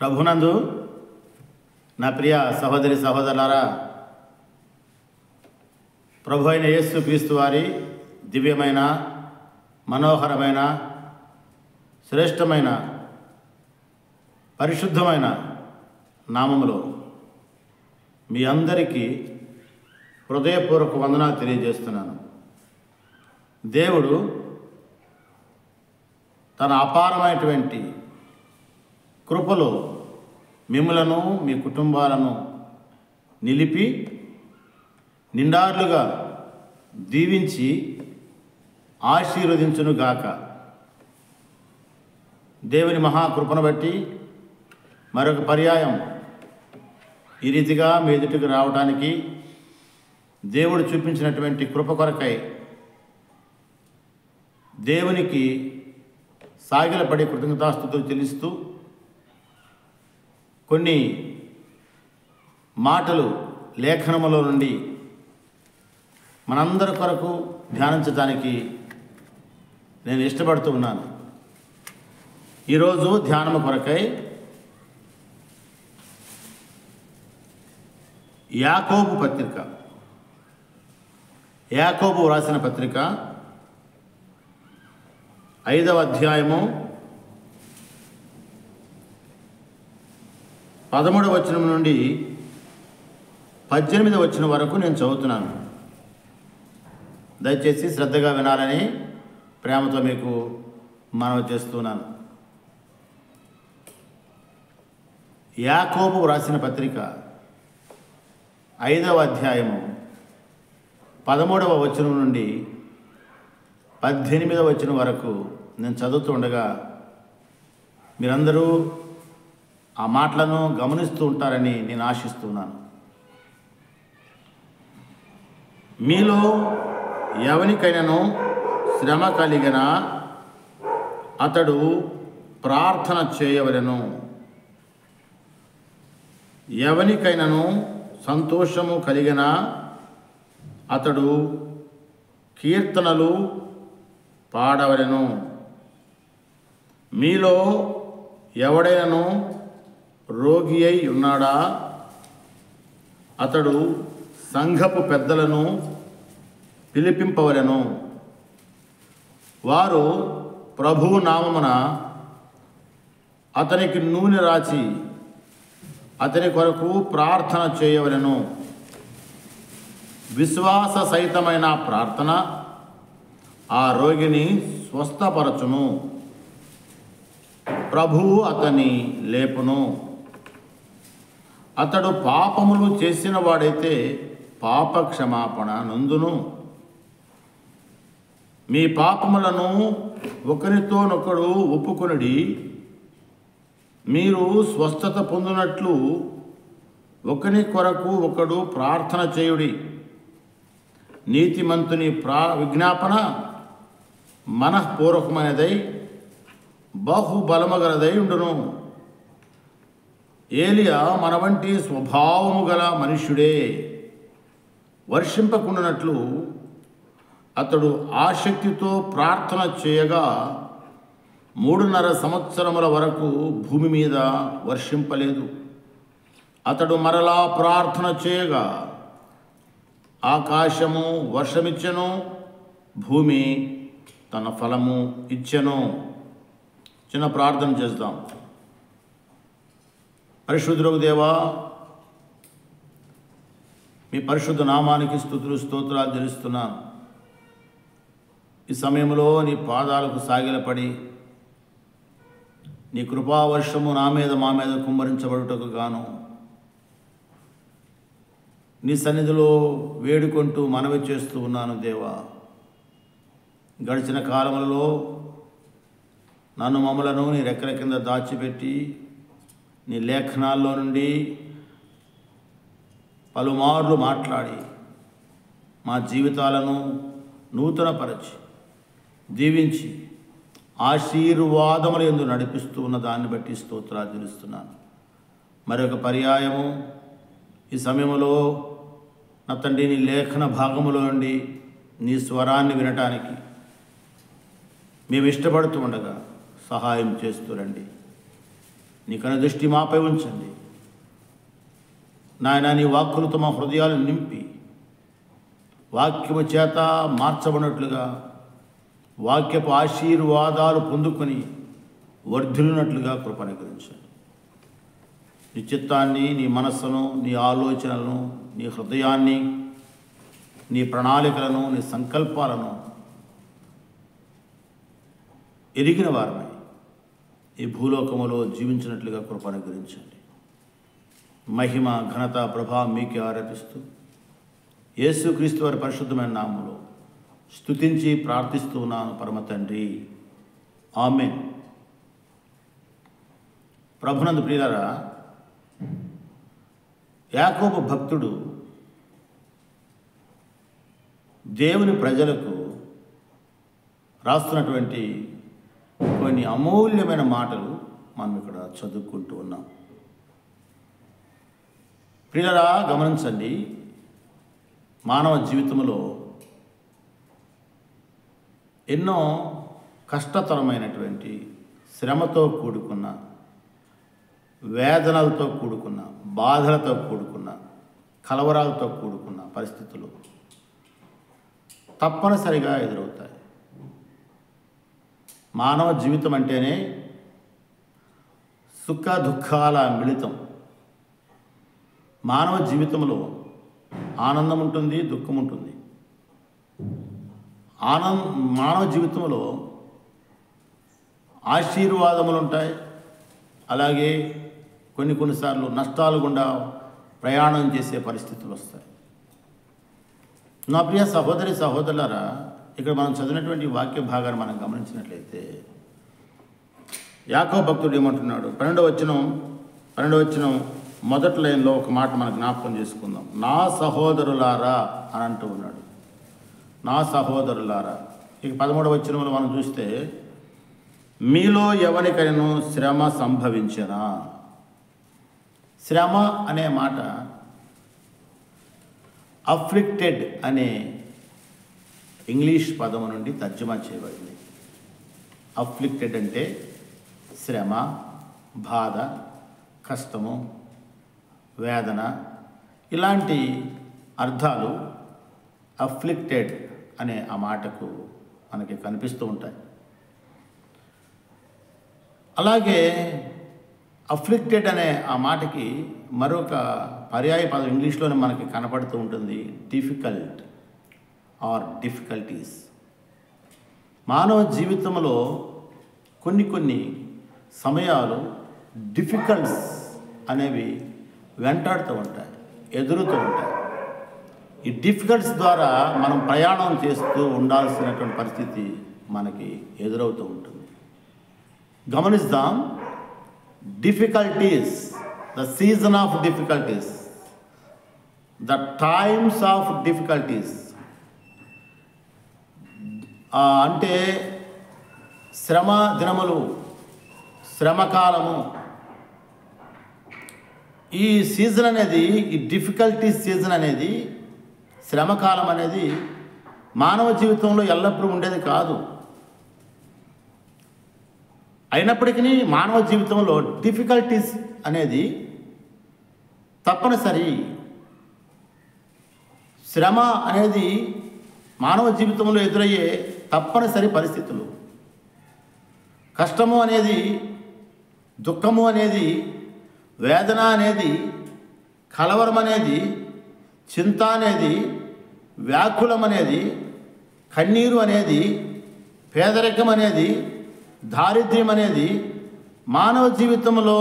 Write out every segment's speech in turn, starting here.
ప్రభునందు నా ప్రియ సహోదరి సహోదరులారా, ప్రభు అయిన యేసు క్రీస్తు వారి దివ్యమైన మనోహరమైన శ్రేష్టమైన పరిశుద్ధమైన నామములో మీ అందరికీ హృదయపూర్వక వందనాలు తెలియజేస్తున్నాను. దేవుడు తన అపారమైనటువంటి కృపలో మిమ్మలను మీ కుటుంబాలను నిలిపి నిండార్లుగా దీవించి ఆశీర్వదించునుగాక. దేవుని మహాకృపను బట్టి మరొక పర్యాయం ఈ రీతిగా మీ ఎదుటికి రావడానికి దేవుడు చూపించినటువంటి కృప కొరకై దేవునికి సాగిలపడి కృతజ్ఞతాస్తుతులు చెల్లిస్తూ కొన్ని మాటలు లేఖనములో నుండి మనందరి కొరకు ధ్యానించడానికి నేను ఇష్టపడుతూ ఉన్నాను. ఈరోజు ధ్యానము కొరకై యాకోబు పత్రిక, యాకోబు వ్రాసిన పత్రిక 5వ అధ్యాయము 13వ వచనం నుండి 18వ వచనం వరకు నేను చదువుతున్నాను. దయచేసి శ్రద్ధగా వినాలని ప్రేమతో మీకు మనవి చేస్తున్నాను. యాకోబు వ్రాసిన పత్రిక 5వ అధ్యాయము 13వ వచనం నుండి 18వ వచనం వరకు నేను చదువుతూ ఉండగా మీరందరూ ఆ మాటలను గమనిస్తూ ఉంటారని నేను ఆశిస్తున్నాను. మీలో ఎవరికైనాను శ్రమ కలిగిన అతడు ప్రార్థన చేయవలెను. ఎవరికైనాను సంతోషము కలిగిన అతడు కీర్తనలు పాడవలెను. మీలో ఎవడైనాను రోగి అయి ఉన్నాడా? అతడు సంఘపు పెద్దలను పిలిపింపవలెను. వారు ప్రభువు నామమున అతనికి నూనె రాచి అతని కొరకు ప్రార్థన చేయవలెను. విశ్వాస సహితమైన ప్రార్థన ఆ రోగిని స్వస్థపరచును. ప్రభువు అతని లేపును. అతడు పాపములు చేసిన వాడైతే పాప క్షమాపణ నందును. మీ పాపములను ఒకరితోనొకడు ఒప్పుకొనిడి, మీరు స్వస్థత పొందినట్లు ఒకరి కొరకు ఒకడు ప్రార్థన చేయుడి. నీతిమంతుని విజ్ఞాపన మనఃపూర్వకమైనదై బహుబలమగలదై ఉండును. ఏలియా మన వంటి స్వభావము గల మనుష్యుడే. వర్షింపకుండానట్లు అతడు ఆసక్తితో ప్రార్థన చేయగా 3.5 సంవత్సరముల వరకు భూమి మీద వర్షింపలేదు. అతడు మరలా ప్రార్థన చేయగా ఆకాశము వర్షమిచ్చెను, భూమి తన ఫలము ఇచ్చెను. చిన్న ప్రార్థన చేద్దాం. పరిశుద్ధులకు దేవా, మీ పరిశుద్ధ నామానికి స్తుతులు స్తోత్రాలు చెల్లిస్తున్నాను. ఈ సమయంలో నీ పాదాలకు సాగిలపడి నీ కృపావర్షము నా మీద మా మీద కుమ్మరించబడుటకు గాను నీ సన్నిధిలో వేడుకుంటూ మనవి చేస్తూ ఉన్నాను. దేవా, గడిచిన కాలములలో నన్ను మమ్మలను నీ రెక్కల కింద దాచిపెట్టి నీ లేఖనాల్లో నుండి పలుమార్లు మాట్లాడి మా జీవితాలను నూతనపరచి దీవించి ఆశీర్వాదముల యందు నడిపిస్తూ ఉన్న దాన్ని బట్టి స్తోత్రాలు చెల్లిస్తున్నాను. మరొక పర్యాయము ఈ సమయంలో నా తండ్రి నీ లేఖన భాగములో నుండి నీ స్వరాన్ని వినటానికి మేము ఇష్టపడుతూ ఉండగా సహాయం చేస్తూ రండి. నీ కనుదృష్టి మాపై ఉంచండి నాయన. నీ వాక్కులతో మా హృదయాలు నింపి వాక్యము చేత మార్చబడినట్లుగా వాక్యపు ఆశీర్వాదాలు పొందుకొని వర్ధిల్లినట్లుగా కృప అనుగ్రహించండి. నీ చిత్తాన్ని, నీ మనస్సును, నీ ఆలోచనలను, నీ హృదయాన్ని, నీ ప్రణాళికలను, నీ సంకల్పాలను ఎరిగిన వారమై ఈ భూలోకములో జీవించినట్లుగా కృప అనుగ్రహించండి. మహిమ, ఘనత, ప్రభావం మీకే ఆరాధిస్తూ యేసుక్రీస్తు వారి పరిశుద్ధమైన నామములో స్తుతించి ప్రార్థిస్తూ ఉన్నాను పరమ తండ్రి, ఆమేన్. ప్రభునందు ప్రియులారా, యాకోబు భక్తుడు దేవుని ప్రజలకు రాస్తున్నటువంటి కొన్ని అమూల్యమైన మాటలు మనం ఇక్కడ చదువుకుంటూ ఉన్నాం. ప్రియులారా, గమనించండి, మానవ జీవితంలో ఎన్నో కష్టతరమైనటువంటి శ్రమతో కూడుకున్న, వేదనలతో కూడుకున్న, బాధలతో కూడుకున్న, కలవరాలతో కూడుకున్న పరిస్థితులు తప్పనిసరిగా ఎదురవుతాయి. మానవ జీవితం అంటేనే సుఖ దుఃఖాల మిళితం. మానవ జీవితంలో ఆనందం ఉంటుంది, దుఃఖం ఉంటుంది. మానవ జీవితంలో ఆశీర్వాదములు ఉంటాయి, అలాగే కొన్నిసార్లు నష్టాలు గుండా ప్రయాణం చేసే పరిస్థితులు వస్తాయి. నా ప్రియ సహోదరి సహోదరులారా, ఇక్కడ మనం చదివినటువంటి వాక్య భాగాన్ని మనం గమనించినట్లయితే యాకోబు భక్తుడు ఏమంటున్నాడు? 12వ వచనం మొదటి లైన్లో ఒక మాట మనం జ్ఞాపకం చేసుకుందాం. నా సహోదరులారా అని అంటూ ఉన్నాడు. నా సహోదరులారా. ఇక 13వ వచనంలో మనం చూస్తే మీలో ఎవరికైనా శ్రమ సంభవించనా. శ్రమ అనే మాట అఫ్లిక్టెడ్ అనే ఇంగ్లీష్ పదము నుండి తర్జుమా చేయబడింది. అఫ్లిక్టెడ్ అంటే శ్రమ, బాధ, కష్టము, వేదన, ఇలాంటి అర్థాలు అఫ్లిక్టెడ్ అనే ఆ మాటకు మనకి కనిపిస్తూ ఉంటాయి. అలాగే అఫ్లిక్టెడ్ అనే ఆ మాటకి మరొక పర్యాయ పదం ఇంగ్లీష్లోనే మనకి కనపడుతూ ఉంటుంది, డిఫికల్ట్ ఆర్ డిఫికల్టీస్. మానవ జీవితంలో కొన్ని సమయాలు డిఫికల్ట్స్ అనేవి వెంటాడుతూ ఉంటాయి, ఎదురుతూ ఉంటాయి. ఈ డిఫికల్ట్స్ ద్వారా మనం ప్రయాణం చేస్తూ ఉండాల్సినటువంటి పరిస్థితి మనకి ఎదురవుతూ ఉంటుంది. గమనిద్దాం, difficulties, the season of difficulties, the times of difficulties. అంటే శ్రమ దినములు, శ్రమకాలము. ఈ సీజన్ అనేది, ఈ డిఫికల్టీస్ సీజన్ అనేది, శ్రమకాలం అనేది మానవ జీవితంలో ఎల్లప్పుడూ ఉండేది కాదు. అయినప్పటికీ మానవ జీవితంలో డిఫికల్టీస్ అనేది తప్పనిసరి. శ్రమ అనేది మానవ జీవితంలో ఎదురయ్యే తప్పనిసరి పరిస్థితులు. కష్టము అనేది, దుఃఖము అనేది, వేదన అనేది, కలవరం అనేది, చింత అనేది, వ్యాకులం అనేది, కన్నీరు అనేది, పేదరికం అనేది, దారిద్ర్యం అనేది మానవ జీవితంలో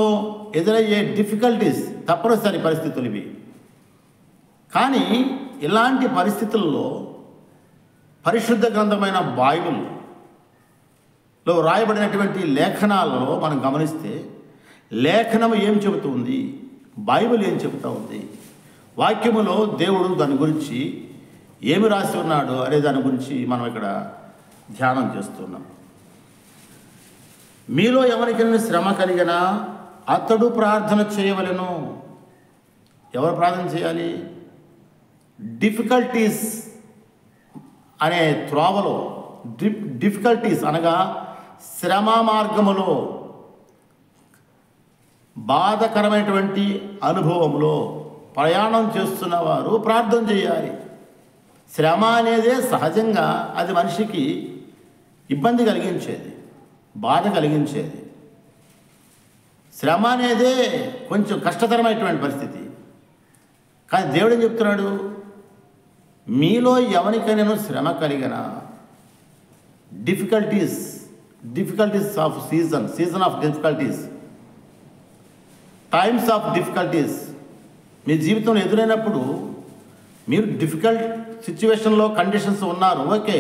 ఎదురయ్యే డిఫికల్టీస్, తప్పనిసరి పరిస్థితులు ఇవి. కానీ ఇలాంటి పరిస్థితుల్లో పరిశుద్ధ గ్రంథమైన బైబిల్లో రాయబడినటువంటి లేఖనాలలో మనం గమనిస్తే లేఖనం ఏం చెబుతుంది, బైబిల్ ఏం చెబుతూ ఉంది, వాక్యములో దేవుడు దాని గురించి ఏమి రాసి ఉన్నాడు అనే దాని గురించి మనం ఇక్కడ ధ్యానం చేస్తున్నాం. మీలో ఎవరికైనా శ్రమ కలిగినా అతడు ప్రార్థన చేయవలెను. ఎవరు ప్రార్థన చేయాలి? డిఫికల్టీస్ అనే త్రోవలో, డిఫికల్టీస్ అనగా శ్రమ మార్గములో, బాధకరమైనటువంటి అనుభవంలో ప్రయాణం చేస్తున్న వారు ప్రార్థన చేయాలి. శ్రమ అనేదే సహజంగా అది మనిషికి ఇబ్బంది కలిగించేది, బాధ కలిగించేది. శ్రమ అనేదే కొంచెం కష్టతరమైనటువంటి పరిస్థితి. కానీ దేవుడు ఏం చెప్తున్నాడు? మీలో ఎవరికైనా శ్రమ కలిగిన difficulties of season of difficulties, times of difficulties మీ జీవితంలో ఎదురైనప్పుడు మీరు డిఫికల్ట్ సిచ్యువేషన్లో కండిషన్స్ ఉన్నారు, ఓకే.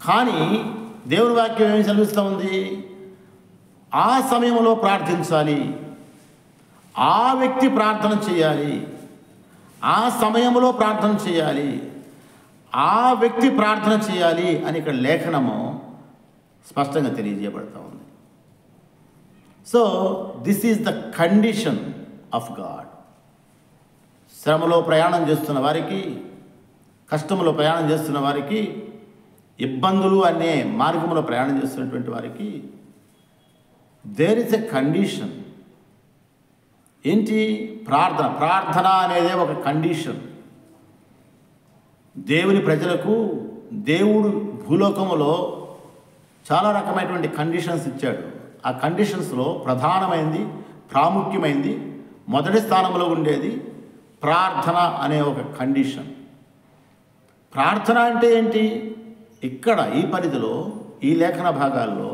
కానీ దేవుని వాక్యం ఏమి సెలవిస్తూ ఉంది? ఆ సమయంలో ప్రార్థించాలి, ఆ వ్యక్తి ప్రార్థన చేయాలి, ఆ సమయంలో ప్రార్థన చేయాలి, ఆ వ్యక్తి ప్రార్థన చేయాలి అని ఇక్కడ లేఖనము స్పష్టంగా తెలియజేయబడతా ఉంది. So this is the condition of God. శ్రమలో ప్రయాణం చేస్తున్న వారికి, కష్టంలో ప్రయాణం చేస్తున్న వారికి, ఇబ్బందులు అనే మార్గంలో ప్రయాణం చేస్తున్నటువంటి వారికి దేర్ ఇస్ ఎ కండిషన్. ఏంటి? ప్రార్థన అనేదే ఒక కండిషన్. దేవుని ప్రజలకు దేవుడు భూలోకములో చాలా రకమైనటువంటి కండిషన్స్ ఇచ్చాడు. ఆ కండిషన్స్లో ప్రధానమైనది, ప్రాముఖ్యమైనది, మొదటి స్థానంలో ఉండేది ప్రార్థన అనే ఒక కండిషన్. ప్రార్థన అంటే ఏంటి? ఇక్కడ ఈ పరిధిలో, ఈ లేఖన భాగాల్లో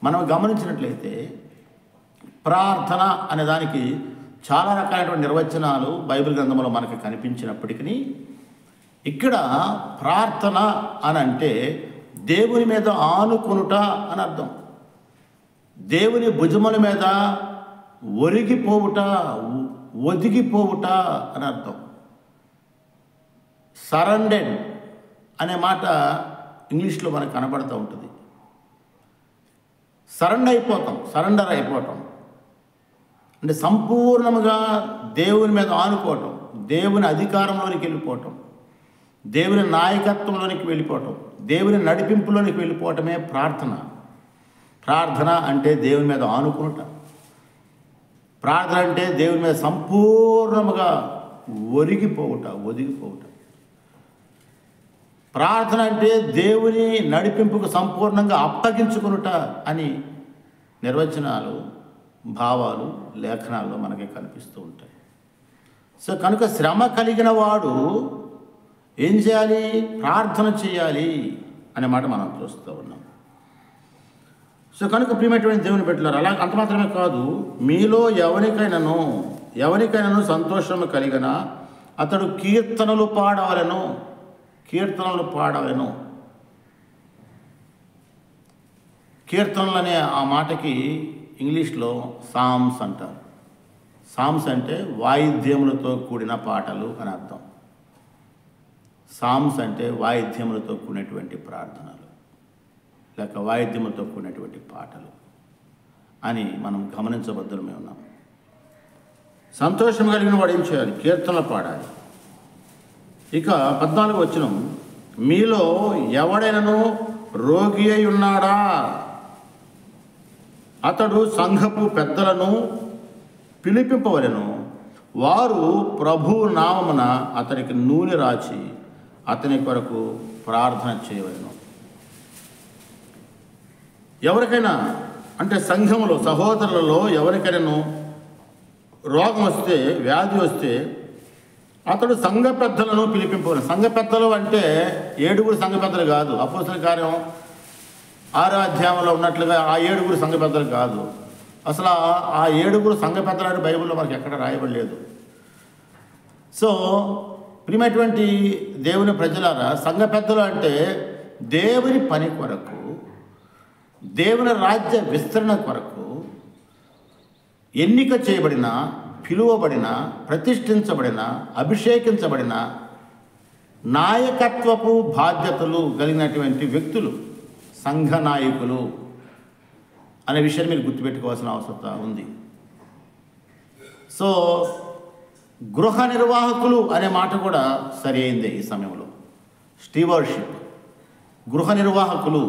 మనం గమనించినట్లయితే ప్రార్థన అనే దానికి చాలా రకాలైనటువంటి నిర్వచనాలు బైబిల్ గ్రంథంలో మనకి కనిపించినప్పటికీ ఇక్కడ ప్రార్థన అని అంటే దేవుని మీద ఆనుకొనుట అని అర్థం. దేవుని భుజముల మీద ఒదిగిపోవుట అని అర్థం. సరెండర్డ్ అనే మాట ఇంగ్లీష్లో మనకు కనబడుతూ ఉంటుంది. సరెండర్ అయిపోవటం అంటే సంపూర్ణంగా దేవుని మీద ఆనుకోవటం, దేవుని అధికారంలోనికి వెళ్ళిపోవటం, దేవుని నాయకత్వంలోనికి వెళ్ళిపోవటం, దేవుని నడిపింపులోనికి వెళ్ళిపోవటమే ప్రార్థన. ప్రార్థన అంటే దేవుని మీద ఆనుకునుట. ప్రార్థన అంటే దేవుని మీద సంపూర్ణముగా ఒదిగిపోవుట. ప్రార్థన అంటే దేవుని నడిపింపుకు సంపూర్ణంగా అప్పగించుకునుట అని నిర్వచనాలు, భావాలు లేఖనాల్లో మనకి కనిపిస్తూ ఉంటాయి. సో కనుక శ్రమ కలిగిన వాడు ఏం చేయాలి? ప్రార్థన చేయాలి అనే మాట మనం చూస్తూ ఉన్నాం. సో కనుక ప్రియమైనటువంటి దేవుని బిడ్డలారా, అలా అంత మాత్రమే కాదు, మీలో ఎవరికైనాను సంతోషము కలిగిన అతడు కీర్తనలు పాడవలెను. కీర్తనలు అనే ఆ మాటకి ఇంగ్లీష్లో సామ్స్ అంటారు. సామ్స్ అంటే వాయిద్యములతో కూడిన పాటలు అని అర్థం. సామ్స్ అంటే వాయిద్యములతో కూడినటువంటి ప్రార్థనలు, లేక వాయిద్యములతో కూడినటువంటి పాటలు అని మనం గమనించబద్దులమే ఉన్నాం. సంతోషం కలిగిన వాడు ఏం చేయాలి? కీర్తనలు పాడాలి. ఇక 14వ వచనం, మీలో ఎవడైనను రోగి అయి ఉన్నాడా? అతడు సంఘపు పెద్దలను పిలిపింపవలెను. వారు ప్రభువు నామమున అతనికి నూనె రాచి అతని కొరకు ప్రార్థన చేయవలెను. ఎవరికైనా అంటే సంఘములో, సహోదరులలో ఎవరికైనా రోగం వస్తే, వ్యాధి వస్తే అతడు సంఘ పెద్దలను పిలిపింపవలెను. సంఘ పెద్దలు అంటే 7 సంఘ పెద్దలు కాదు. అపోస్తలుల కార్యం 6వ అధ్యాయంలో ఉన్నట్లుగా ఆ 7 సంఘ పెద్దలు కాదు. అసలు ఆ 7 సంఘ పెద్దలు అంటే బైబిల్లో మనకి ఎక్కడ రాయబడలేదు. సో ప్రియమైనటువంటి దేవుని ప్రజలారా, సంఘ పెద్దలు అంటే దేవుని పని కొరకు, దేవుని రాజ్య విస్తరణ కొరకు ఎన్నిక చేయబడిన, పిలువబడిన, ప్రతిష్ఠించబడిన, అభిషేకించబడిన, నాయకత్వపు బాధ్యతలు కలిగినటువంటి వ్యక్తులు సంఘ నాయకులు అనే విషయాన్ని మీరు గుర్తుపెట్టుకోవాల్సిన అవసరం ఉంది. సో గృహ నిర్వాహకులు అనే మాట కూడా సరి అయిందే ఈ సమయంలో. స్టీవర్షిప్, గృహ నిర్వాహకులు.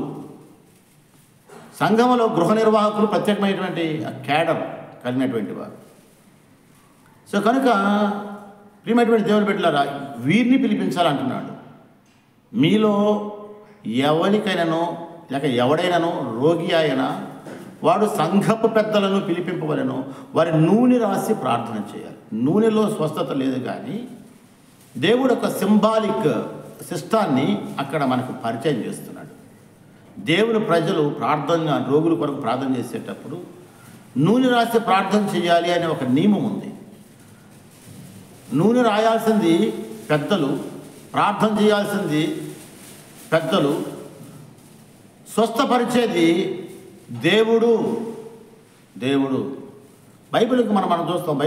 సంఘంలో గృహ నిర్వాహకులు ప్రత్యేకమైనటువంటి క్యాడర్, కలిగినటువంటి వారు. సో కనుక ప్రియమైనటువంటి దేవుని బిడ్డలారా, వీరిని పిలిపించాలంటున్నాడు. మీలో ఎవరికైనానో లేక ఎవడైనానో రోగి అయినా వాడు సంఘపు పెద్దలను పిలిపింపవలను, వారి నూనె రాసి ప్రార్థన చేయాలి. నూనెలో స్వస్థత లేదు, కానీ దేవుడు ఒక సింబాలిక్ సిస్టాన్ని అక్కడ మనకు పరిచయం చేస్తున్నాడు. దేవుని ప్రజలు ప్రార్థన, రోగుల కొరకు ప్రార్థన చేసేటప్పుడు నూనె రాసి ప్రార్థన చేయాలి అనే ఒక నియమం ఉంది. నూనె రాయాల్సింది పెద్దలు, ప్రార్థన చేయాల్సింది పెద్దలు, స్వస్థపరిచేది దేవుడు. బైబిల్కి మనం చూస్తాం.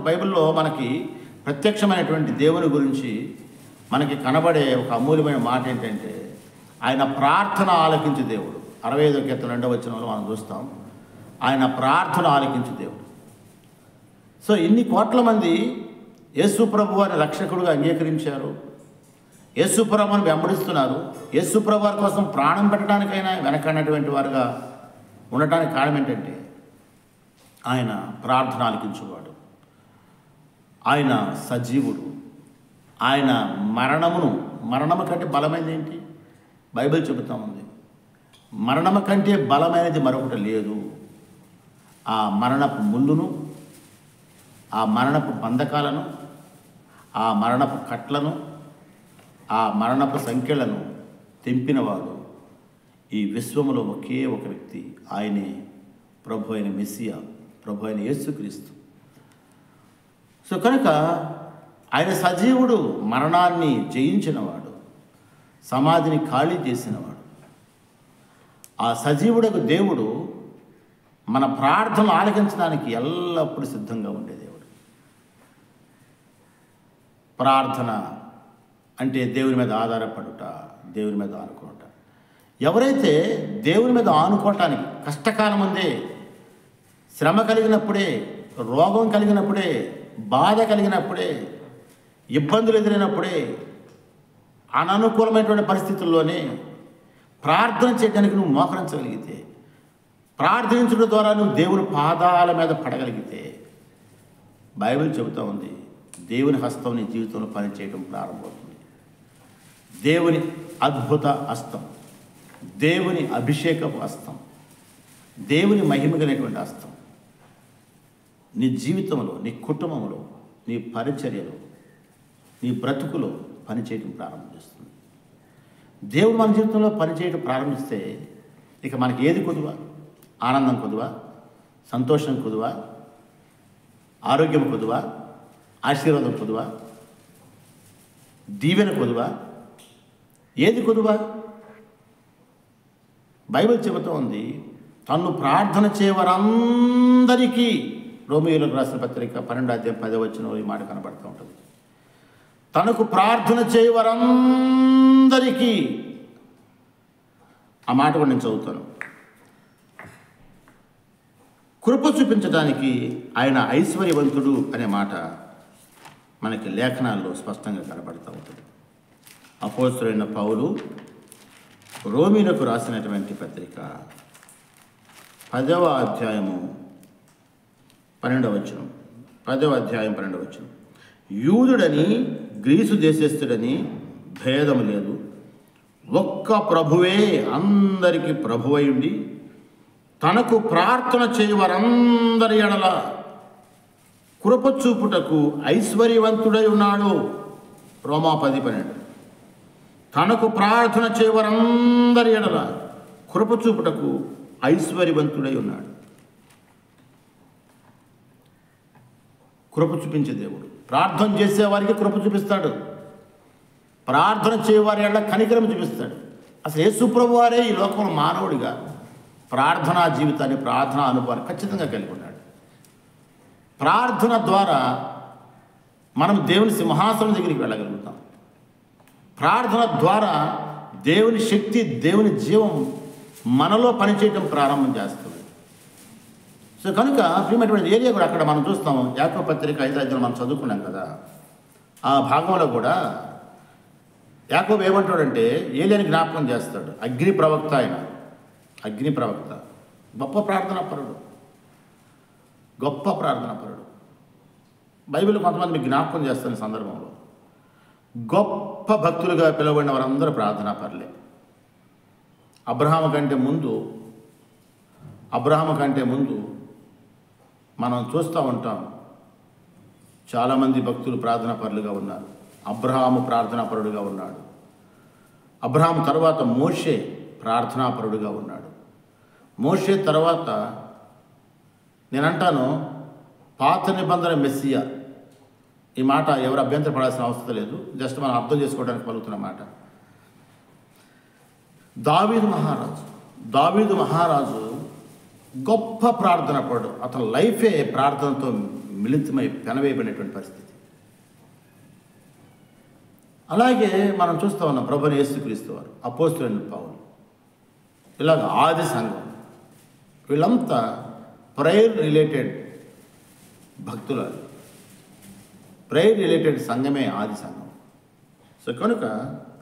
బైబిల్లో మనకి ప్రత్యక్షమైనటువంటి దేవుని గురించి మనకి కనబడే ఒక అమూల్యమైన మాట ఏంటంటే, ఆయన ప్రార్థన ఆలకించే దేవుడు. 65వ కీర్తన 2వ వచనంలో మనం చూస్తాం, ఆయన ప్రార్థన ఆలకించే దేవుడు. సో ఇన్ని కోట్ల మంది యేసు ప్రభు వారి రక్షకుడుగా అంగీకరించారు, యేసు ప్రభువుని వెంబడిస్తున్నారు. యేసు ప్రభు వారి కోసం ప్రాణం పెట్టడానికైనా వెనకన్నటువంటి వారుగా ఉండటానికి కారణం ఏంటంటే, ఆయన ప్రార్థన ఆలకించేవాడు, ఆయన సజీవుడు. ఆయన మరణము కంటే బలమైనది ఏంటి? బైబిల్ చెబుతా ఉంది, మరణము కంటే బలమైనది మరొకటి లేదు. ఆ మరణపు ముళ్ళును, ఆ మరణపు బంధకాలను, ఆ మరణపు కట్లను, ఆ మరణపు సంఖ్యలను తెంపినవాడు ఈ విశ్వములో ఒకే ఒక వ్యక్తి, ఆయనే ప్రభు అయిన మెస్సియా, ప్రభు అయిన యేసుక్రీస్తు. సో కనుక ఆయన సజీవుడు, మరణాన్ని జయించినవాడు, సమాధిని ఖాళీ చేసినవాడు. ఆ సజీవుడకు దేవుడు మన ప్రార్థనలు ఆలకించడానికి ఎల్లప్పుడూ సిద్ధంగా ఉండే దేవుడు. ప్రార్థన అంటే దేవుని మీద ఆధారపడుట, దేవుని మీద ఆనుకోవట. ఎవరైతే దేవుని మీద ఆనుకోవటానికి కష్టకాలం ఉందే, శ్రమ కలిగినప్పుడే, రోగం కలిగినప్పుడే, బాధ కలిగినప్పుడే, ఇబ్బందులు ఎదురైనప్పుడే, అననుకూలమైనటువంటి పరిస్థితుల్లోనే ప్రార్థన చేయడానికి నువ్వు మోకరించగలిగితే, ప్రార్థించడం ద్వారా నువ్వు దేవుని పాదాల మీద పడగలిగితే, బైబిల్ చెబుతూ ఉంది, దేవుని హస్తం నీ జీవితంలో పనిచేయడం ప్రారంభమవుతుంది. దేవుని అద్భుత హస్తం, దేవుని అభిషేకపు హస్తం, దేవుని మహిమ కలిగినటువంటి హస్తం నీ జీవితంలో, నీ కుటుంబంలో, నీ పరిచర్యలో, నీ బ్రతుకులో పనిచేయడం ప్రారంభం చేస్తుంది. దేవుడు మన జీవితంలో పనిచేయడం ప్రారంభిస్తే ఇక మనకి ఏది కొదువా? ఆనందం కొదువా? సంతోషం కొదువా? ఆరోగ్యం కొదువా? ఆశీర్వాదం కొదువా? దీవెన కొదువా? ఏది కొదువా? బైబిల్ చెబుతూ ఉంది, తను ప్రార్థన చేయవారందరికీ, రోమియోలకు రాసిన పత్రిక 12వ అధ్యాయం 10వ వచనంలో ఈ మాట కనబడుతూ ఉంటుంది. తనకు ప్రార్థన చేయవారందరికీ, ఆ మాట కూడా నేను చదువుతాను. కృప చూపించడానికి ఆయన ఐశ్వర్యవంతుడు అనే మాట మనకి లేఖనాల్లో స్పష్టంగా కనబడుతూ ఉంటుంది. అపోస్తలుడైన పౌలు రోమీలకు రాసినటువంటి పత్రిక 10వ అధ్యాయము 12వ వచనం, 10వ అధ్యాయం 12వ వచనం, యూదుడని గ్రీసు దేశస్థుడని భేదము లేదు, ఒక్క ప్రభువే అందరికీ ప్రభువై ఉండి తనకు ప్రార్థన చేయవారందరి ఎడల కృప చూపుటకు ఐశ్వర్యవంతుడై ఉన్నాడు. రోమా 10:12. తనకు ప్రార్థన చేయవారందరి ఎడల కృప చూపుటకు ఐశ్వర్యవంతుడై ఉన్నాడు. కృప చూపించే దేవుడు. ప్రార్థన చేసేవారికి కృప చూపిస్తాడు, ప్రార్థన చేయవారి ఎడల కనికరం చూపిస్తాడు. అసలు యేసు ప్రభువు వారే ఈ లోకంలో మానవుడిగా ప్రార్థనా జీవితాన్ని, ప్రార్థనా అనుభవాన్ని ఖచ్చితంగా కలిగి ఉన్నాడు. ప్రార్థన ద్వారా మనం దేవుని సింహాసనం దగ్గరికి వెళ్ళగలుగుతాం. ప్రార్థన ద్వారా దేవుని శక్తి, దేవుని జీవం మనలో పనిచేయడం ప్రారంభం చేస్తుంది. సో కనుక ప్రియమైనటువంటి ఏరియా కూడా అక్కడ మనం చూస్తాము. యాకోబు పత్రిక 5వ అధ్యాయం మనం చదువుకున్నాం కదా, ఆ భాగంలో కూడా యాకోబు ఏమంటాడంటే ఏలియాని జ్ఞాపకం చేస్తాడు. అగ్ని ప్రవక్త, ఆయన అగ్ని ప్రవక్త, గొప్ప ప్రార్థనా పరుడు. గొప్ప ప్రార్థనాపరుడు. బైబిల్ కొంతమంది మీకు జ్ఞాపకం చేస్తున్న సందర్భంలో గొప్ప భక్తులుగా పిలువబడిన వారందరూ ప్రార్థనాపరులే. అబ్రహాము కంటే ముందు మనం చూస్తూ ఉంటాం, చాలామంది భక్తులు ప్రార్థనాపరులుగా ఉన్నారు. అబ్రహాము ప్రార్థనాపరుడుగా ఉన్నాడు. అబ్రహాము తర్వాత మోషే ప్రార్థనాపరుడుగా ఉన్నాడు. మోషే తర్వాత నేనంటాను పాత నిబంధన మెస్సియా. ఈ మాట ఎవరు అభ్యంతరపడాల్సిన అవసరం లేదు, జస్ట్ మనం అర్థం చేసుకోవడానికి పలుకుతున్న మాట. దావీదు మహారాజు గొప్ప ప్రార్థనాపరుడు. అతని లైఫే ప్రార్థనతో మిళితమై పెనవేయబడినటువంటి పరిస్థితి. అలాగే మనం చూస్తూ ఉన్నాం ప్రభువైన యేసుక్రీస్తు వారు, అపోస్తలుడైన పౌలు, ఇలాగ ఆది సంఘం, వీళ్ళంతా ప్రేయర్ రిలేటెడ్ భక్తులు. ప్రేయర్ రిలేటెడ్ సంఘమే ఆది సంఘం. సో కనుక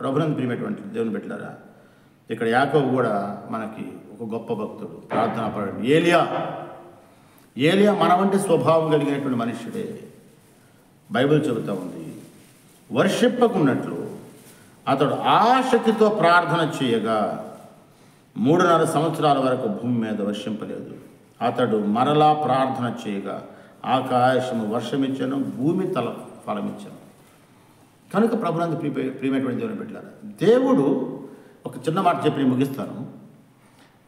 ప్రభునందు ప్రియమైనటువంటి దేవుని బిడ్డలారా, ఇక్కడ యాకోబు కూడా మనకి ఒక గొప్ప భక్తుడు, ప్రార్థనాపరుడు. ఏలియా మన వంటి స్వభావం కలిగినటువంటి మనుష్యుడే. బైబిల్ చెబుతూ ఉంది, వర్షిప్పకున్నట్లు అతడు ఆసక్తితో ప్రార్థన చేయగా 3.5 సంవత్సరాల వరకు భూమి మీద వర్షింపలేదు. అతడు మరలా ప్రార్థన చేయగా ఆకాశము వర్షమిచ్చాను, భూమి తల ఫలమిచ్చాను. కనుక ప్రభునందు ప్రియమైనటువంటి దేవుని బిడ్డలారా, దేవుడు ఒక చిన్న మాట చెప్పి ముగిస్తాను.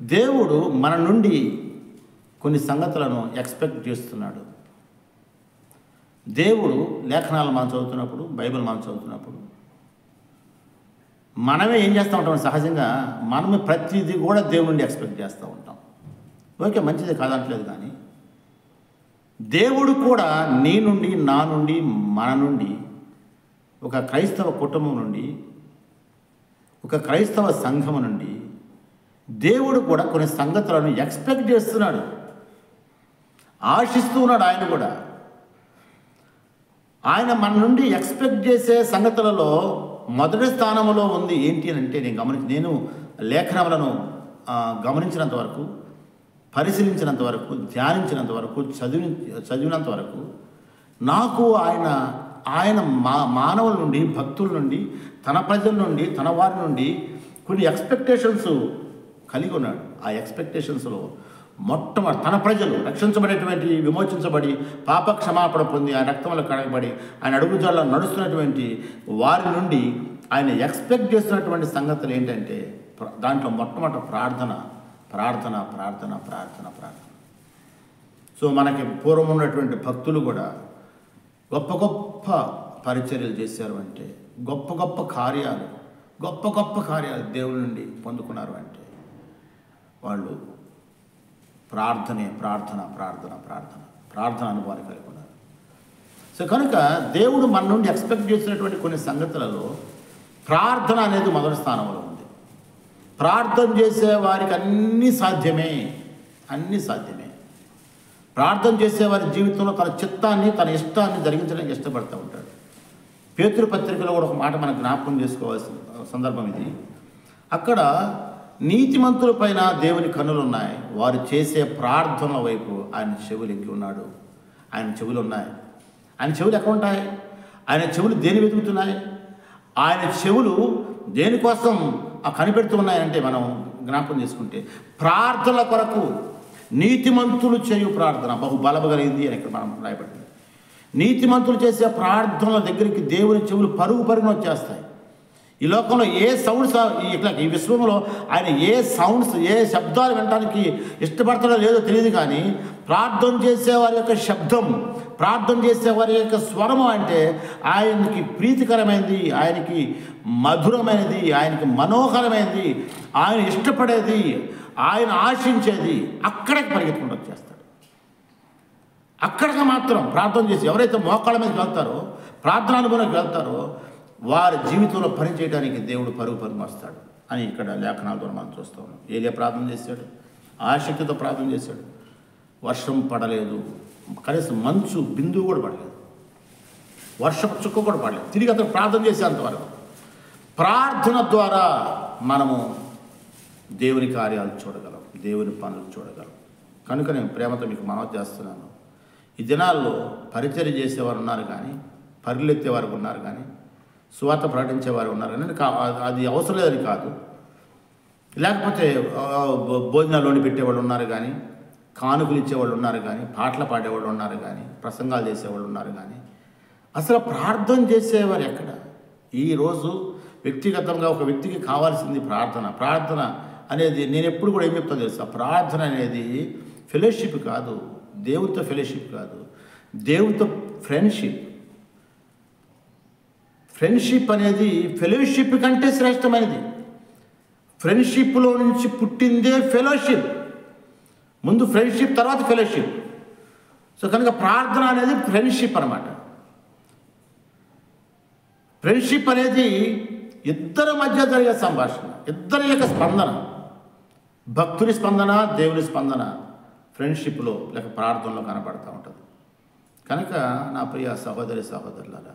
దేవుడు మన నుండి కొన్ని సంగతులను ఎక్స్పెక్ట్ చేస్తున్నాడు. దేవుడు లేఖనాలు మనం చదువుతున్నప్పుడు, బైబిల్ మనం చదువుతున్నప్పుడు మనమే ఏం చేస్తూ ఉంటాం, సహజంగా మనమే ప్రతిదీ కూడా దేవుడి నుండి ఎక్స్పెక్ట్ చేస్తూ ఉంటాం. ఓకే, మంచిది కాదంటలేదు, కానీ దేవుడు కూడా నీ నుండి, నా నుండి, మన నుండి, ఒక క్రైస్తవ కుటుంబం నుండి, ఒక క్రైస్తవ సంఘం నుండి దేవుడు కూడా కొన్ని సంగతులను ఎక్స్పెక్ట్ చేస్తున్నాడు, ఆశిస్తూ ఉన్నాడు. ఆయన కూడా ఆయన మన నుండి ఎక్స్పెక్ట్ చేసే సంగతులలో మొదటి స్థానంలో ఉంది ఏంటి అని అంటే, నేను లేఖనములను గమనించినంత వరకు, పరిశీలించినంత వరకు, ధ్యానించినంత వరకు, చదివినంత వరకు నాకు ఆయన మానవుల నుండి, భక్తుల నుండి, తన ప్రజల నుండి, తన వారి నుండి కొన్ని ఎక్స్పెక్టేషన్స్ కలిగి ఉన్నాడు. ఆ ఎక్స్పెక్టేషన్స్లో మొట్టమొదటి తన ప్రజలు రక్షించబడేటువంటి, విమోచించబడి పాప క్షమాపణ పొంది ఆయన రక్తంలో కడగబడి ఆయన అడుగుజాడలో నడుస్తున్నటువంటి వారి నుండి ఆయన ఎక్స్పెక్ట్ చేస్తున్నటువంటి సంగతులు ఏంటంటే, దాంట్లో మొట్టమొదటి ప్రార్థన. సో మనకి పూర్వం ఉన్నటువంటి భక్తులు కూడా గొప్ప గొప్ప పరిచర్యలు చేశారు అంటే, గొప్ప గొప్ప కార్యాలు దేవుడి నుండి పొందుకున్నారు అంటే వాళ్ళు ప్రార్థన అనుభవాన్ని కలిగి ఉన్నారు. సో కనుక దేవుడు మన నుండి ఎక్స్పెక్ట్ చేసినటువంటి కొన్ని సంగతులలో ప్రార్థన అనేది మొదటి స్థానంలో ఉంది. ప్రార్థన చేసే వారికి అన్నీ సాధ్యమే. ప్రార్థన చేసేవారి జీవితంలో తన చిత్తాన్ని, తన ఇష్టాన్ని జరిగించడానికి ఇష్టపడుతూ ఉంటాడు. పేతురు పత్రికలో కూడా ఒక మాట మనం జ్ఞాపకం చేసుకోవాల్సిన సందర్భం ఇది. అక్కడ నీతిమంతుల పైన దేవుని కన్నులు ఉన్నాయి, వారు చేసే ప్రార్థనల వైపు ఆయన చెవులు ఎక్కి ఉన్నాడు. ఆయన చెవులు ఉన్నాయి. ఆయన చెవులు ఎక్కడ ఉంటాయి? ఆయన చెవులు దేని వెతుకుతున్నాయి? ఆయన చెవులు దేనికోసం కనిపెడుతూ ఉన్నాయంటే, మనం జ్ఞాపకం చేసుకుంటే ప్రార్థనల కొరకు. నీతిమంతులు చేయు ప్రార్థన బహుబలగలిగింది అని ఇక్కడ మనం రాయబడింది. నీతిమంతులు చేసే ప్రార్థనల దగ్గరికి దేవుని చెవులు పరుగున వచ్చేస్తాయి. ఈ లోకంలో ఏ సౌండ్స్, ఇట్లా ఈ విశ్వంలో ఆయన ఏ శబ్దాలు వినడానికి ఇష్టపడతాడో లేదో తెలియదు, కానీ ప్రార్థన చేసేవారి యొక్క శబ్దం, ప్రార్థన చేసేవారి యొక్క స్వరము అంటే ఆయనకి ప్రీతికరమైనది, ఆయనకి మధురమైనది, ఆయనకి మనోహరమైనది, ఆయన ఇష్టపడేది, ఆయన ఆశించేది అక్కడికి పరిగెత్తుకుంటూ వచ్చేస్తాడు. అక్కడికి మాత్రం ప్రార్థన చేసి ఎవరైతే మోకాళ్ళ మీదకి వెళ్తారో, ప్రార్థన అనుభవానికి వెళ్తారో, వారి జీవితంలో పనిచేయడానికి దేవుడు పరుగు వస్తాడు అని ఇక్కడ లేఖనాల ద్వారా మనం చూస్తూ ఉన్నాం. ఏలియా ప్రార్థన చేశాడు, ఆసక్తితో ప్రార్థన చేశాడు. వర్షం పడలేదు, కనీసం మంచు బిందువు కూడా పడలేదు, వర్షపు చుక్క కూడా పడలేదు. తిరిగి అతను ప్రార్థన చేసేంతవరకు. ప్రార్థన ద్వారా మనము దేవుని కార్యాలు చూడగలం, దేవుని పనులు చూడగలం. కనుక నేను ప్రేమతో మీకు మనవి చేస్తున్నాను, ఈ దినాల్లో పరిచర్య చేసేవారు ఉన్నారు కానీ, పరిగెత్తేవారు ఉన్నారు కానీ, సువార్త ప్రకటించేవారు ఉన్నారు కానీ అది అవసరం లేదని కాదు. లేకపోతే భోజనాలు వండి పెట్టేవాళ్ళు ఉన్నారు కానీ, కానుకలు ఇచ్చేవాళ్ళు ఉన్నారు కానీ, పాటలు పాడేవాళ్ళు ఉన్నారు కానీ, ప్రసంగాలు చేసేవాళ్ళు ఉన్నారు కానీ, అసలు ప్రార్థన చేసేవారు ఎక్కడ? ఈరోజు వ్యక్తిగతంగా ఒక వ్యక్తికి కావాల్సింది ప్రార్థన. ప్రార్థన అనేది నేను ఎప్పుడు కూడా ఏం చెప్తాను తెలుసా, ప్రార్థన అనేది ఫెలోషిప్ కాదు, దేవునితో ఫెలోషిప్ కాదు, దేవునితో ఫ్రెండ్షిప్. ఫ్రెండ్షిప్ అనేది ఫెలోషిప్ కంటే శ్రేష్టమైనది. ఫ్రెండ్షిప్లో నుంచి పుట్టిందే ఫెలోషిప్. ముందు ఫ్రెండ్షిప్, తర్వాత ఫెలోషిప్. సో కనుక ప్రార్థన అనేది ఫ్రెండ్షిప్ అన్నమాట. ఫ్రెండ్షిప్ అనేది ఇద్దరి మధ్య జరిగే సంభాషణ, ఇద్దరి యొక్క స్పందన, భక్తుని స్పందన, దేవుని స్పందన ఫ్రెండ్షిప్లో లేక ప్రార్థనలో కనపడుతూ ఉంటుంది. కనుక నా ప్రియ సహోదరి సహోదరులారా,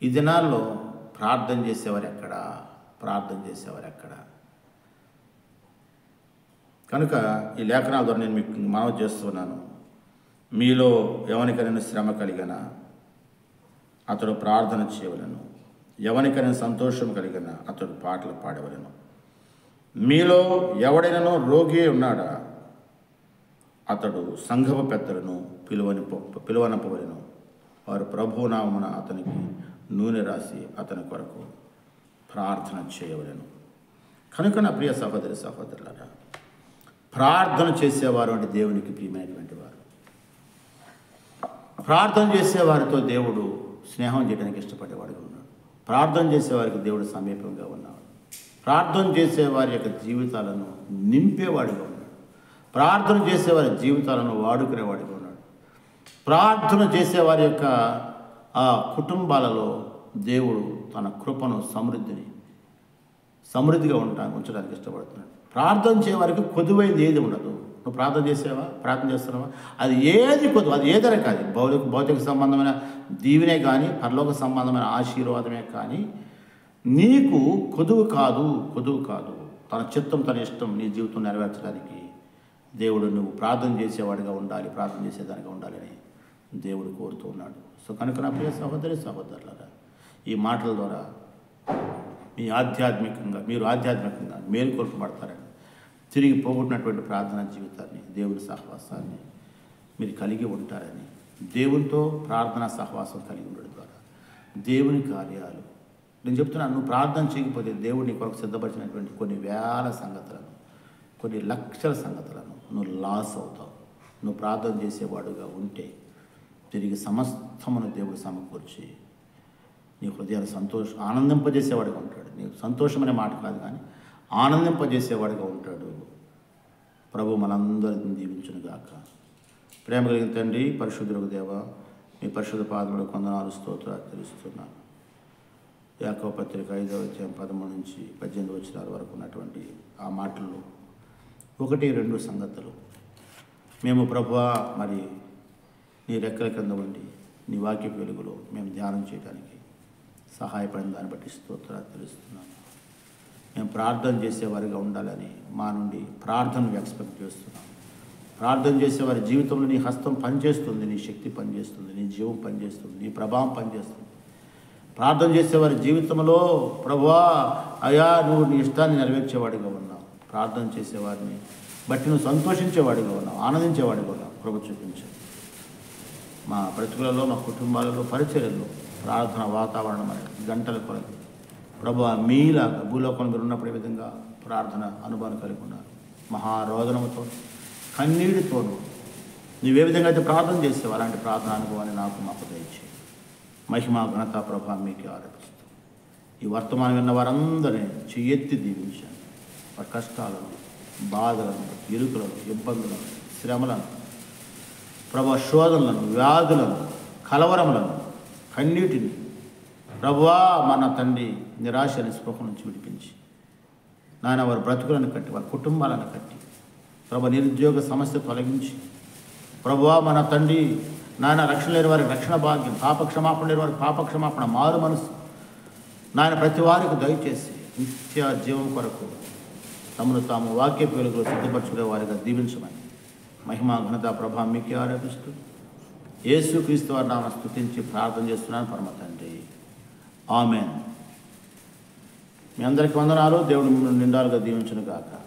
ఈ దినాల్లో ప్రార్థన చేసేవారు ఎక్కడా? ప్రార్థన చేసేవారు ఎక్కడా? కనుక ఈ లేఖనాల ద్వారా నేను మీకు మనవి చేస్తున్నాను, మీలో ఎవరికైనా శ్రమ కలిగిన అతడు ప్రార్థన చేయవలను, ఎవరికైనా సంతోషం కలిగిన అతడు పాటలు పాడవలను. మీలో ఎవడైనా రోగి ఉన్నాడా? అతడు సంఘపు పెద్దలను పిలువనపవలను. వారు ప్రభునామమున అతనికి నూనె రాసి అతని కొరకు ప్రార్థన చేయవలను. కనుక నా ప్రియ సహోదరి సహోదరులారా, ప్రార్థన చేసేవారు అంటే దేవునికి ప్రియమైనటువంటి వారు. ప్రార్థన చేసేవారితో దేవుడు స్నేహం చేయడానికి ఇష్టపడేవాడుగా ఉన్నాడు. ప్రార్థన చేసేవారికి దేవుడు సమీపంగా ఉన్నాడు. ప్రార్థన చేసేవారి యొక్క జీవితాలను నింపేవాడిగా ఉన్నాడు. ప్రార్థన చేసేవారి జీవితాలను వాడుకునేవాడిగా ఉన్నాడు. ప్రార్థన చేసేవారి యొక్క ఆ కుటుంబాలలో దేవుడు తన కృపను సమృద్ధిగా ఉంచడానికి ఇష్టపడుతున్నాడు. ప్రార్థన చేయవారికి కొదువైంది ఏది ఉండదు. నువ్వు ప్రార్థన చేసేవా, ప్రార్థన చేస్తున్నావా, అది ఏది కొద్దు, అది ఏదైనా కాదు, భౌతిక సంబంధమైన దీవెనే కానీ, పరలోక సంబంధమైన ఆశీర్వాదమే కానీ నీకు కొదువు కాదు. తన చిత్తం, తన ఇష్టం నీ జీవితం నెరవేర్చడానికి దేవుడు నువ్వు ప్రార్థన చేసేవాడిగా ఉండాలి, ప్రార్థన చేసేదానిగా ఉండాలని దేవుడు కోరుతూ ఉన్నాడు. సో కనుక నా ప్రియ సహోదరి సహోదరులారా, ఈ మాటల ద్వారా మీరు ఆధ్యాత్మికంగా మేలుకొల్పబడతారని, తిరిగి పోగొట్టినటువంటి ప్రార్థనా జీవితాన్ని, దేవుని సహవాసాన్ని మీరు కలిగి ఉంటారని, దేవునితో ప్రార్థనా సహవాసం కలిగి ఉండడం ద్వారా దేవుని కార్యాలు, నేను చెప్తున్నాను, నువ్వు ప్రార్థన చేయకపోతే దేవుడు నీ కొరకు సిద్ధపరిచినటువంటి కొన్ని వేల సంగతులను, కొన్ని లక్షల సంగతులను నువ్వు లాస్ అవుతావు. నువ్వు ప్రార్థన చేసేవాడుగా ఉంటే తిరిగి సమస్తమును దేవుడు సమకూర్చి నీ హృదయాన్ని ఆనందింపజేసేవాడుగా ఉంటాడు. నీకు సంతోషం అనే మాట కాదు కానీ ఆనందింపజేసేవాడుగా ఉంటాడు. ప్రభు మనందరిని దీవించునుగాక. ప్రేమ కలిగిన తండ్రి, పరిశుద్ధులకు దేవ, మీ పరిశుద్ధ పాదములు కొందనాలు స్తోత్రాలు తెలుస్తున్నాను. యాకోబు పత్రిక 5వ అధ్యాయం 13 నుంచి 18 వచనాల వరకు ఉన్నటువంటి ఆ మాటల్లో 1-2 సంగతులు మేము ప్రభువా మరి నీ రెక్కల కింద ఉండి నీ వాక్య వెలుగులో మేము ధ్యానం చేయడానికి సహాయపడిన దాన్ని బట్టి స్తోత్రాలు తెలుస్తున్నాను. మేము ప్రార్థన చేసేవారిగా ఉండాలని మా నుండి ప్రార్థనను ఎక్స్పెక్ట్ చేస్తున్నాం. ప్రార్థన చేసేవారి జీవితంలో నీ హస్తం పనిచేస్తుంది, నీ శక్తి పనిచేస్తుంది, నీ జీవం పనిచేస్తుంది, నీ ప్రభావం పనిచేస్తుంది. ప్రార్థన చేసేవారి జీవితంలో ప్రభువా అయా నువ్వు నీ ఇష్టాన్ని నెరవేర్చేవాడిగా ఉన్నావు. ప్రార్థన చేసేవారిని బట్టి నువ్వు సంతోషించేవాడిగా ఉన్నావు, ఆనందించేవాడిగా ఉన్నావు. ప్రభు చూపించావు మా బ్రతుకులలో, మా కుటుంబాలలో, పరిచర్యల్లో ప్రార్థన వాతావరణం అనేది గంటల కొరకు ప్రభువా మీలాగా భూలోకంలో మీరు ఉన్నప్పుడు ఈ విధంగా ప్రార్థన అనుభవం కలిగి ఉన్నారు. మహారోదనముతో కన్నీటితోనూ నువ్వే విధంగా అయితే ప్రార్థన చేసేవా అలాంటి ప్రార్థన అనుభవాన్ని మాకు దయచేయి. మహిమ ఘనత ప్రభావం మీకే ఆరోపిస్తాం. ఈ వర్తమానం విన్న వారందరినీ చెయ్యెత్తి దీవించాను. వారి కష్టాలను, బాధలను, ఇరుకులను, ఇబ్బందులను, శ్రమలను, ప్రభు శోధనలను, వ్యాధులను, కలవరములను, కన్నీటిని ప్రభువా మన తండ్రి నిరాశ నిస్పృహ నుంచి విడిపించి నాయన వారి బ్రతుకులను కట్టి, వారి కుటుంబాలను కట్టి, ప్రభు నిరుద్యోగ సమస్య తొలగించి ప్రభువా మన తండ్రి నాయన రక్షణ లేని వారికి రక్షణ భాగ్యం, పాపక్షమాపణ లేని వారికి పాపక్షమాపణ, మారు మనసు నాయన ప్రతి వారికి దయచేసి నిత్య జీవం కొరకు తమను తాము వాక్య వెలుగులో సిద్ధపరచుకునే వారిగా దీవించమని మహిమ ఘనత ప్రభావం మీకే ఆరోపిస్తూ యేసుక్రీస్తు వారి నామమున స్తుతించి ప్రార్థన చేస్తున్నాను పరమ తండ్రి. ఆమేన్. మీ అందరికీ వందనాలు. దేవుడు మిమ్మల్ని నిండాలుగా దీవించును గాక.